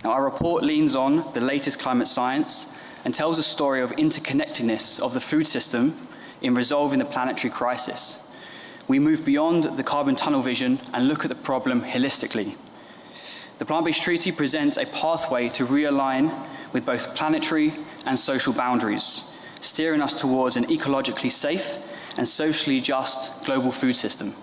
Now, our report leans on the latest climate science and tells a story of interconnectedness of the food system in resolving the planetary crisis. We move beyond the carbon tunnel vision and look at the problem holistically. The Plant-Based Treaty presents a pathway to realign with both planetary and social boundaries, steering us towards an ecologically safe and socially just global food system.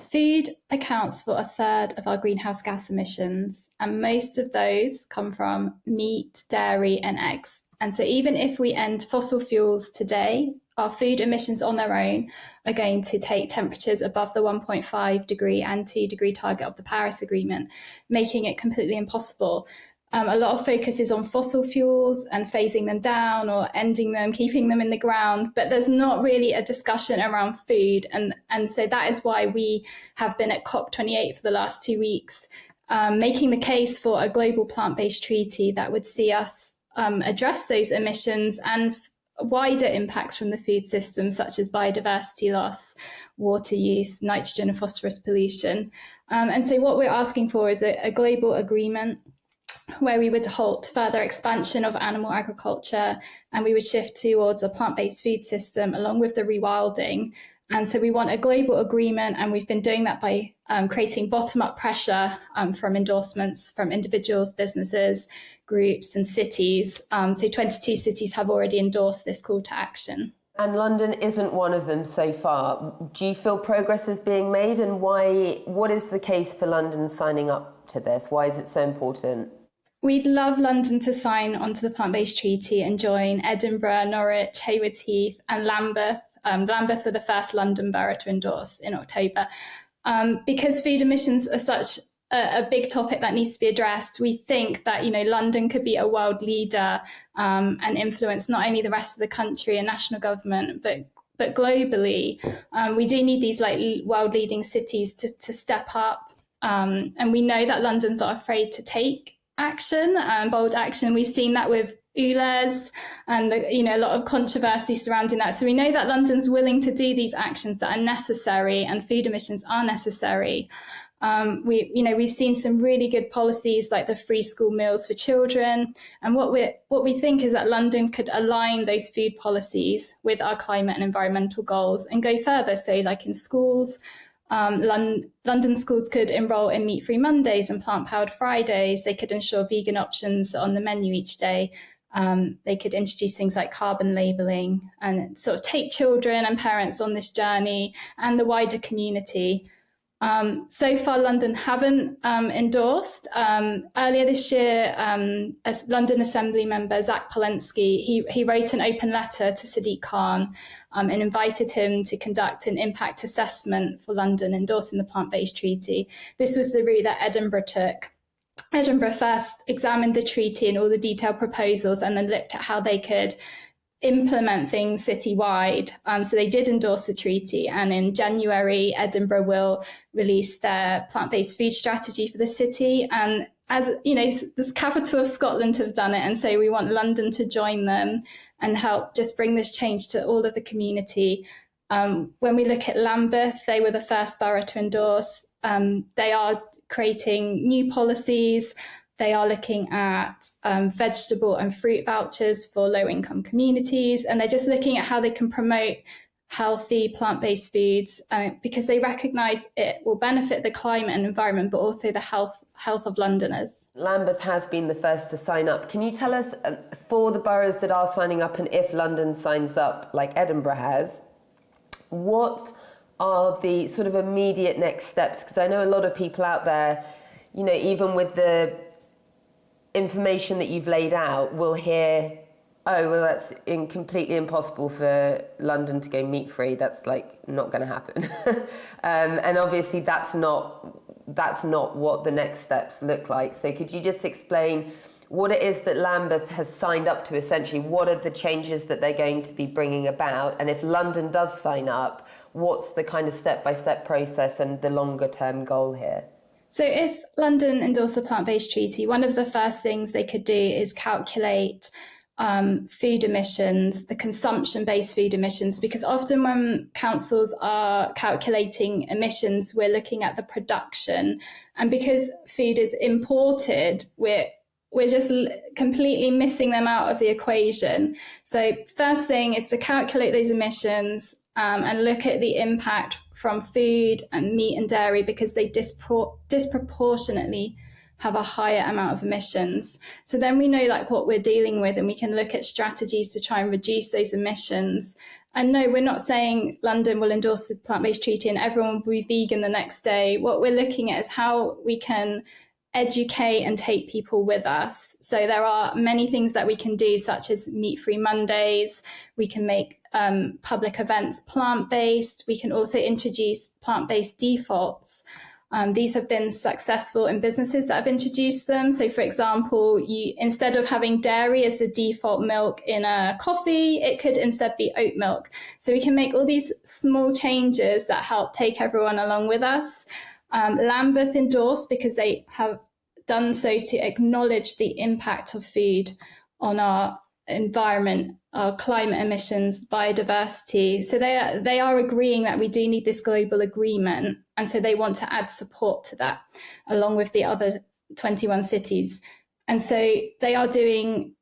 Food accounts for a third of our greenhouse gas emissions, and most of those come from meat, dairy, and eggs. And so even if we end fossil fuels today, our food emissions on their own are going to take temperatures above the 1.5 degree and 2 degree target of the Paris Agreement, making it completely impossible. A lot of focus is on fossil fuels and phasing them down or ending them, keeping them in the ground, but there's not really a discussion around food. And so that is why we have been at COP28 for the last 2 weeks, making the case for a global plant-based treaty that would see us address those emissions and wider impacts from the food system, such as biodiversity loss, water use, nitrogen and phosphorus pollution. And so what we're asking for is a global agreement where we would halt further expansion of animal agriculture and we would shift towards a plant-based food system along with the rewilding. And so we want a global agreement, and we've been doing that by creating bottom-up pressure from endorsements from individuals, businesses, groups and cities. So 22 cities have already endorsed this call to action. And London isn't one of them so far. Do you feel progress is being made, and why? What is the case for London signing up to this? Why is it so important? We'd love London to sign onto the Plant-Based Treaty and join Edinburgh, Norwich, Haywards Heath and Lambeth. Lambeth were the first London borough to endorse in October. Because food emissions are such a big topic that needs to be addressed, we think that, London could be a world leader and influence not only the rest of the country and national government, but globally. We do need these world leading cities to step up. And we know that London's not afraid to take action, bold action. We've seen that with ULEZ and a lot of controversy surrounding that. So we know that London's willing to do these actions that are necessary, and food emissions are necessary. We've seen some really good policies like the free school meals for children. And what we think is that London could align those food policies with our climate and environmental goals and go further. So like in schools, London schools could enrol in meat-free Mondays and plant-powered Fridays. They could ensure vegan options on the menu each day. They could introduce things like carbon labelling and sort of take children and parents on this journey and the wider community. So far, London haven't endorsed. Earlier this year, as London Assembly member Zach Polensky, he wrote an open letter to Sadiq Khan and invited him to conduct an impact assessment for London endorsing the Plant-Based Treaty. This was the route that Edinburgh took. Edinburgh first examined the treaty and all the detailed proposals and then looked at how they could implement things citywide. So they did endorse the treaty, and in January, Edinburgh will release their plant-based food strategy for the city. And as the capital of Scotland have done it, and so we want London to join them and help just bring this change to all of the community. When we look at Lambeth, they were the first borough to endorse. They are creating new policies. They are looking at vegetable and fruit vouchers for low-income communities, and they're just looking at how they can promote healthy plant-based foods because they recognise it will benefit the climate and environment, but also the health of Londoners. Lambeth has been the first to sign up. Can you tell us, for the boroughs that are signing up, and if London signs up like Edinburgh has, what are the sort of immediate next steps? Because I know a lot of people out there, even with the information that you've laid out, will hear, oh, well, that's completely impossible for London to go meat-free. That's not going to happen. And obviously that's not what the next steps look like. So could you just explain what it is that Lambeth has signed up to, essentially? What are the changes that they're going to be bringing about? And if London does sign up, what's the kind of step-by-step process and the longer-term goal here? So if London endorsed the Plant-Based Treaty, one of the first things they could do is calculate food emissions, the consumption-based food emissions, because often when councils are calculating emissions, we're looking at the production. And because food is imported, we're we're just completely missing them out of the equation. So first thing is to calculate those emissions and look at the impact from food and meat and dairy, because they disproportionately have a higher amount of emissions. So then we know like what we're dealing with, and we can look at strategies to try and reduce those emissions. And no, we're not saying London will endorse the plant-based treaty and everyone will be vegan the next day. What we're looking at is how we can educate and take people with us. So there are many things that we can do, such as meat-free Mondays. We can make public events plant-based. We can also introduce plant-based defaults. These have been successful in businesses that have introduced them. So for example, instead of having dairy as the default milk in a coffee, it could instead be oat milk. So we can make all these small changes that help take everyone along with us. Lambeth Endorse, because they have done so to acknowledge the impact of food on our environment, our climate emissions, biodiversity. So they are agreeing that we do need this global agreement. And so they want to add support to that, along with the other 21 cities. And so they are delivering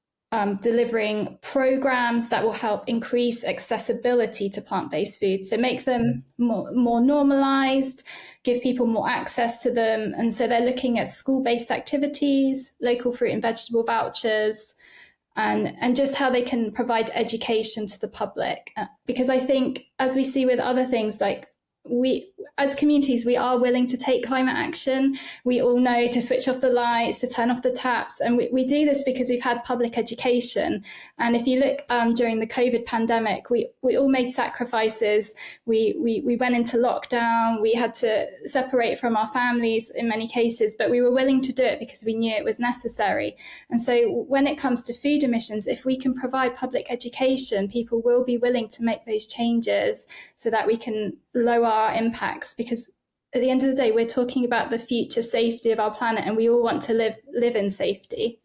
programs that will help increase accessibility to plant-based food. So make them more normalized, give people more access to them. And so they're looking at school-based activities, local fruit and vegetable vouchers, and just how they can provide education to the public. Because I think, as we see with other things, like we, as communities, we are willing to take climate action. We all know to switch off the lights, to turn off the taps. And we do this because we've had public education. And if you look during the COVID pandemic, we all made sacrifices. We went into lockdown. We had to separate from our families in many cases, but we were willing to do it because we knew it was necessary. And so when it comes to food emissions, if we can provide public education, people will be willing to make those changes so that we can lower our impacts, because at the end of the day, we're talking about the future safety of our planet, and we all want to live in safety.